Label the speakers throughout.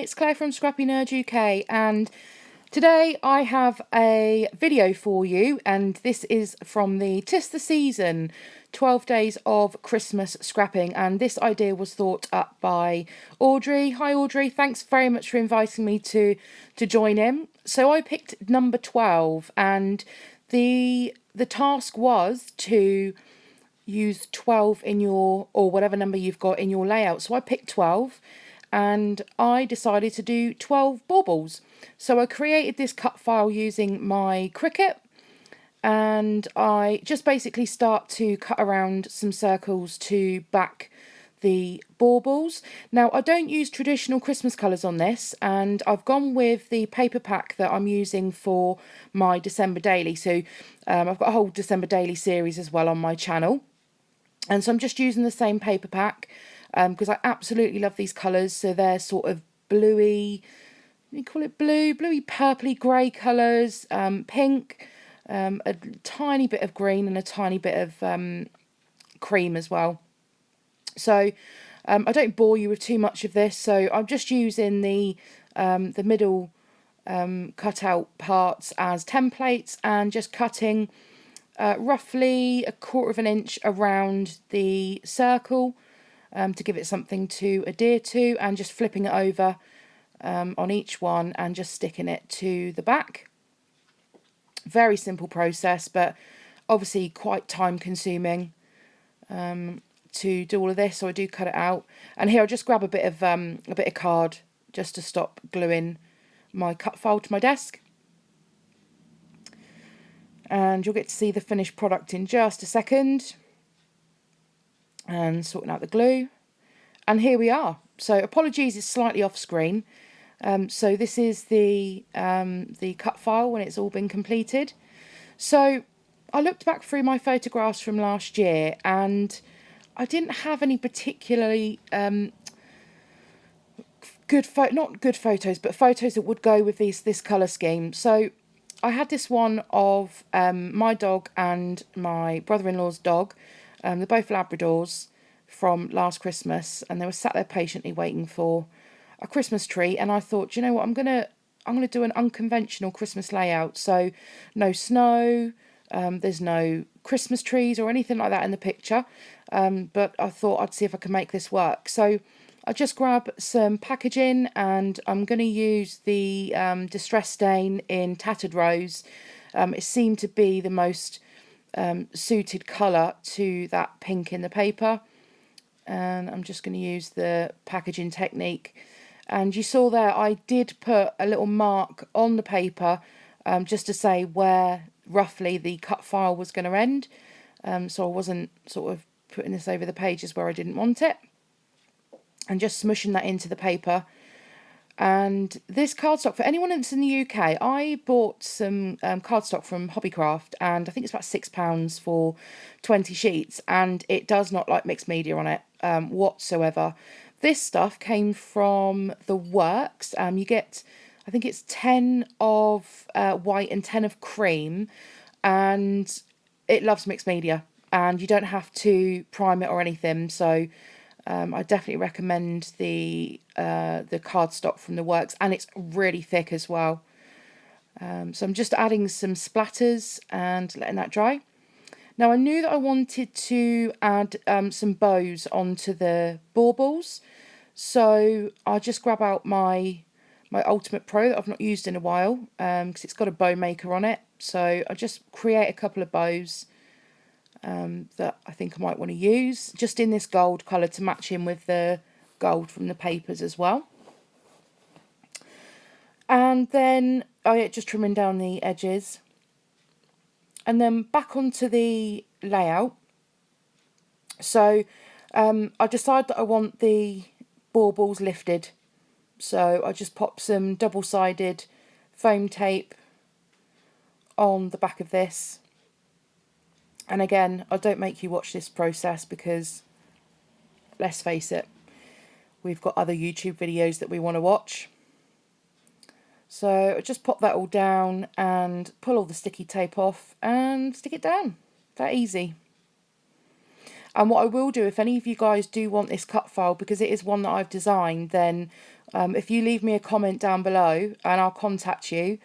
Speaker 1: it's Claire from Scrappy Nerd UK, and today I have a video for you, and this is from the 'Tis the Season 12 Days of Christmas Scrapping, and this idea was thought up by Audrey. Hi Audrey, thanks very much for inviting me to join in. So I picked number 12, and the task was to use 12 in your, or whatever number you've got in your layout. So I picked 12 and I decided to do 12 baubles. So I created this cut file using my Cricut, and I just basically start to cut around some circles to back the baubles. Now, I don't use traditional Christmas colours on this, and I've gone with the paper pack that I'm using for my December daily. So I've got a whole December daily series as well on my channel, and so I'm just using the same paper pack because I absolutely love these colours. So they're sort of bluey, you call it bluey purpley grey colours, pink, a tiny bit of green and a tiny bit of cream as well. So I don't bore you with too much of this, so I'm just using the middle cutout parts as templates and just cutting roughly 1/4 of an inch around the circle to give it something to adhere to, and just flipping it over on each one and just sticking it to the back. Very simple process, but obviously quite time consuming to do all of this, so I do cut it out. And here I'll just grab a bit of card just to stop gluing my cut file to my desk. And you'll get to see the finished product in just a second. And sorting out the glue. And here we are. So apologies, it's slightly off screen. So this is the cut file when it's all been completed. So I looked back through my photographs from last year, and I didn't have any particularly not good photos, but photos that would go with this colour scheme. So I had this one of my dog and my brother-in-law's dog. They're both Labradors from last Christmas, and they were sat there patiently waiting for a Christmas tree. And I thought, you know what, I'm gonna do an unconventional Christmas layout. So no snow, there's no Christmas trees or anything like that in the picture. But I thought I'd see if I could make this work. So I just grab some packaging, and I'm going to use the Distress Stain in Tattered Rose. It seemed to be the most suited colour to that pink in the paper. And I'm just going to use the packaging technique. And you saw there I did put a little mark on the paper just to say where roughly the cut file was going to end. So I wasn't sort of putting this over the pages where I didn't want it. And just smushing that into the paper. And this cardstock, for anyone that's in the UK, I bought some cardstock from Hobbycraft, and I think it's about £6 for 20 sheets, and it does not like mixed media on it whatsoever. This stuff came from the Works. You get, I think it's 10 of white and 10 of cream, and it loves mixed media, and you don't have to prime it or anything. So I definitely recommend the cardstock from the Works, and it's really thick as well. So I'm just adding some splatters and letting that dry. Now I knew that I wanted to add some bows onto the baubles, so I'll just grab out my Ultimate Pro that I've not used in a while because it's got a bow maker on it. So I just create a couple of bows that I think I might want to use, just in this gold colour to match in with the gold from the papers as well. And then just trimming down the edges, and then back onto the layout. So I decided that I want the baubles lifted, so I just pop some double-sided foam tape on the back of this. And again, I don't make you watch this process because, let's face it, we've got other YouTube videos that we want to watch. So I just pop that all down and pull all the sticky tape off and stick it down. That easy. And what I will do, if any of you guys do want this cut file, because it is one that I've designed, then If you leave me a comment down below, and I'll contact you,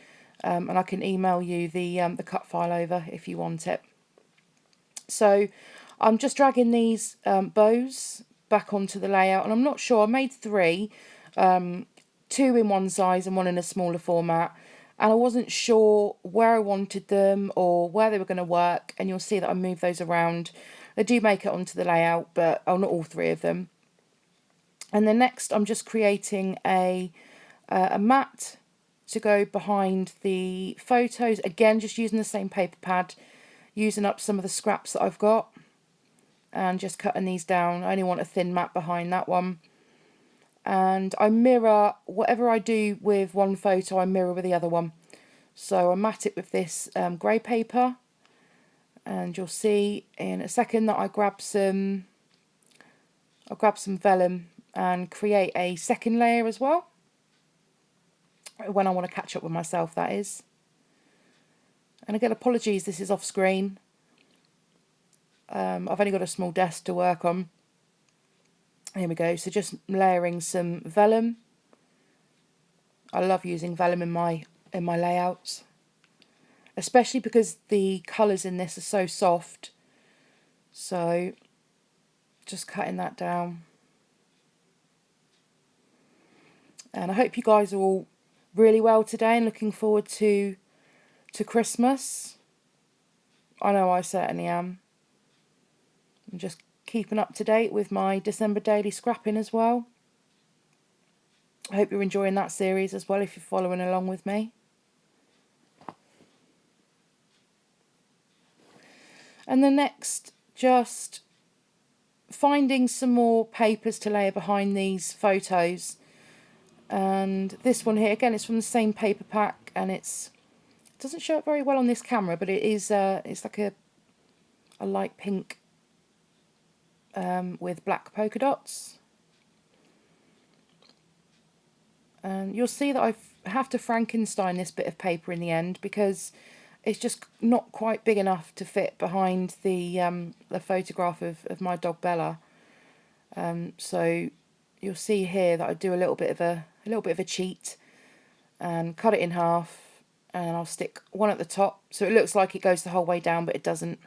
Speaker 1: and I can email you the cut file over if you want it. So I'm just dragging these bows back onto the layout, and I'm not sure, I made 3, 2 in one size and 1 in a smaller format, and I wasn't sure where I wanted them or where they were going to work, and you'll see that I move those around. They do make it onto the layout, but not all 3 of them. And then next I'm just creating a mat to go behind the photos, again just using the same paper pad, using up some of the scraps that I've got and just cutting these down. I only want a thin mat behind that one. And I mirror whatever I do with one photo, I mirror with the other one. So I mat it with this grey paper, and you'll see in a second that I'll grab some vellum and create a second layer as well, when I want to catch up with myself, that is. And again, apologies, this is off screen. I've only got a small desk to work on. Here we go. So just layering some vellum. I love using vellum in my layouts, especially because the colours in this are so soft. So just cutting that down. And I hope you guys are all really well today and looking forward to Christmas. I know I certainly am. I'm just keeping up to date with my December daily scrapping as well. I hope you're enjoying that series as well if you're following along with me. And the next, just finding some more papers to layer behind these photos. And this one here, again, it's from the same paper pack, and it doesn't show up very well on this camera, but it is it's like a light pink with black polka dots. And you'll see that I have to Frankenstein this bit of paper in the end, because it's just not quite big enough to fit behind the photograph of my dog Bella. So you'll see here that I do a little bit of a cheat and cut it in half, and I'll stick one at the top so it looks like it goes the whole way down, but it doesn't.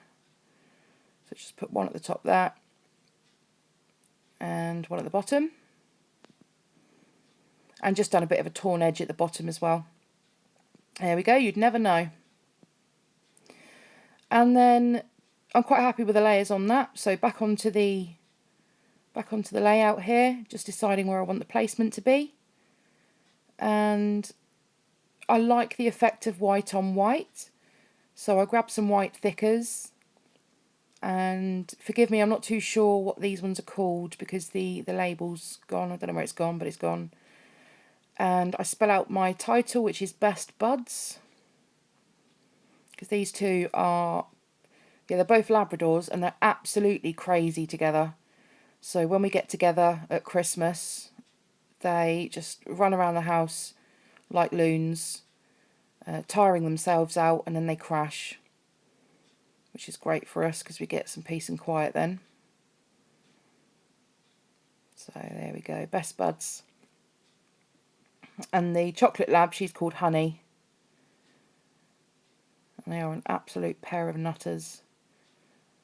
Speaker 1: So just put one at the top there and one at the bottom, and just done a bit of a torn edge at the bottom as well. There we go, you'd never know. And then I'm quite happy with the layers on that, so back onto the layout here, just deciding where I want the placement to be. And I like the effect of white on white, so I grabbed some white thickers, and forgive me, I'm not too sure what these ones are called because the label's gone. I don't know where it's gone, but it's gone. And I spell out my title, which is Best Buds, because these two are, yeah, they're both Labradors and they're absolutely crazy together. So when we get together at Christmas, they just run around the house like loons, tiring themselves out, and then they crash, which is great for us because we get some peace and quiet then. So there we go, Best Buds. And the chocolate lab, she's called Honey. And they are an absolute pair of nutters.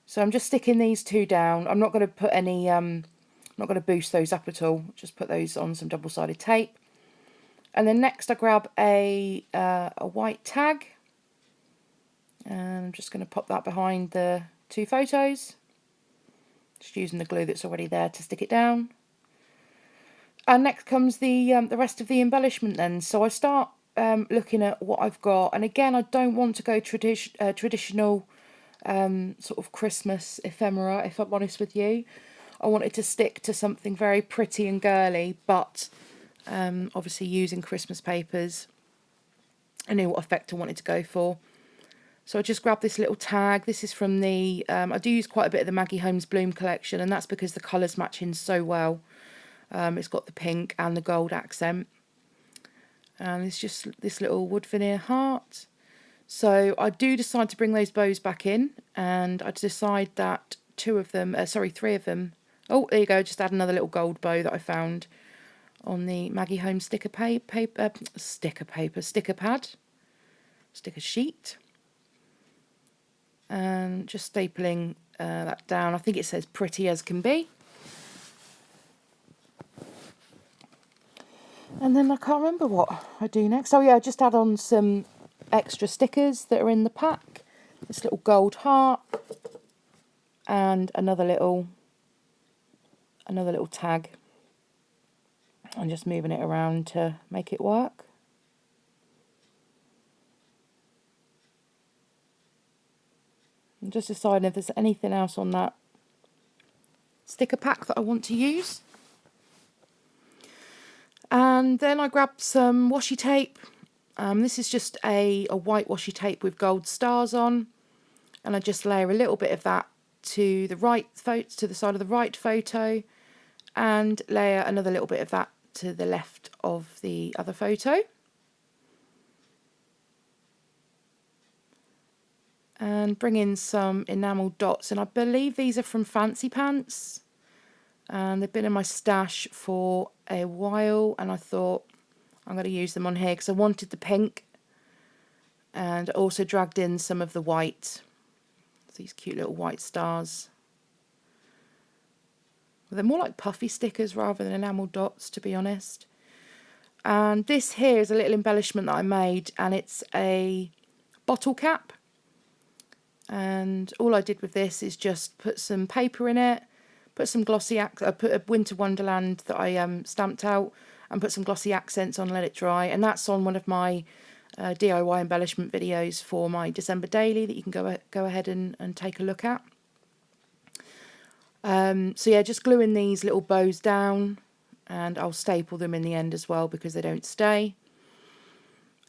Speaker 1: So I'm just sticking these two down. I'm not going to put any, not going to boost those up at all. Just put those on some double-sided tape. And then next I grab a white tag. And I'm just going to pop that behind the two photos. Just using the glue that's already there to stick it down. And next comes the rest of the embellishment then. So I start looking at what I've got. And again, I don't want to go traditional sort of Christmas ephemera, if I'm honest with you. I wanted to stick to something very pretty and girly, but obviously using Christmas papers. I knew what effect I wanted to go for. So I just grabbed this little tag. This is from the, I do use quite a bit of the Maggie Holmes Bloom collection, and that's because the colours match in so well. It's got the pink and the gold accent. And it's just this little wood veneer heart. So I do decide to bring those bows back in, and I decide that three of them, oh, there you go, just add another little gold bow that I found. on the Maggie Home sticker sheet. And just stapling that down. I think it says pretty as can be. And then I can't remember what I do next. Oh yeah, just add on some extra stickers that are in the pack. This little gold heart and another little tag. I'm just moving it around to make it work. I'm just deciding if there's anything else on that sticker pack that I want to use. And then I grabbed some washi tape. This is just a white washi tape with gold stars on, and I just layer a little bit of that to the side of the right photo, and layer another little bit of that to the left of the other photo. And bring in some enamel dots, and I believe these are from Fancy Pants, and they've been in my stash for a while, and I thought I'm going to use them on here because I wanted the pink, and also dragged in some of the white, these cute little white stars. They're more like puffy stickers rather than enamel dots, to be honest. And this here is a little embellishment that I made, and it's a bottle cap. And all I did with this is just put some paper in it, put some glossy put a Winter Wonderland that I stamped out, and put some glossy accents on, let it dry. And that's on one of my DIY embellishment videos for my December daily that you can go ahead and take a look at. So yeah, just gluing these little bows down, and I'll staple them in the end as well because they don't stay.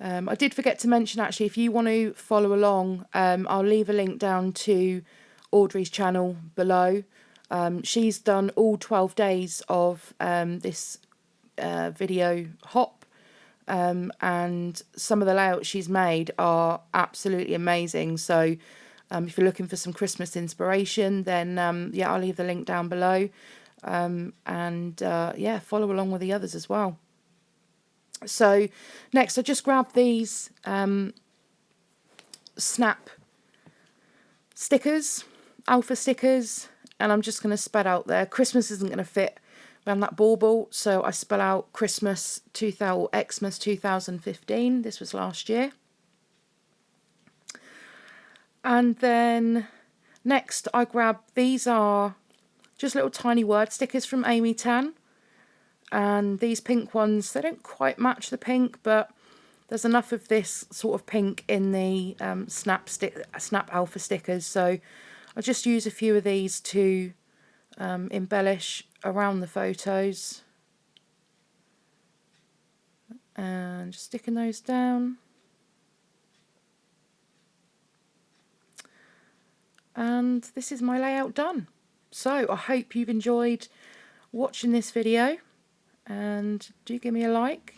Speaker 1: I did forget to mention, actually, if you want to follow along, I'll leave a link down to Audrey's channel below. She's done all 12 days of this video hop, and some of the layouts she's made are absolutely amazing. So if you're looking for some Christmas inspiration, then yeah, I'll leave the link down below, and yeah, follow along with the others as well. So next I just grabbed these snap stickers, alpha stickers, and I'm just going to spell out there. Christmas isn't going to fit around that bauble, so I spell out Xmas 2015. This was last year. And then next I grabbed, these are just little tiny word stickers from Amy Tan. And these pink ones, they don't quite match the pink, but there's enough of this sort of pink in the snap alpha stickers, so I'll just use a few of these to embellish around the photos, and just sticking those down. And this is my layout done. So I hope you've enjoyed watching this video, and do give me a like.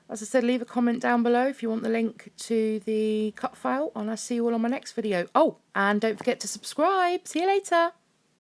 Speaker 1: As I said, leave a comment down below if you want the link to the cut file, and I'll see you all on my next video. Oh, and don't forget to subscribe. See you later.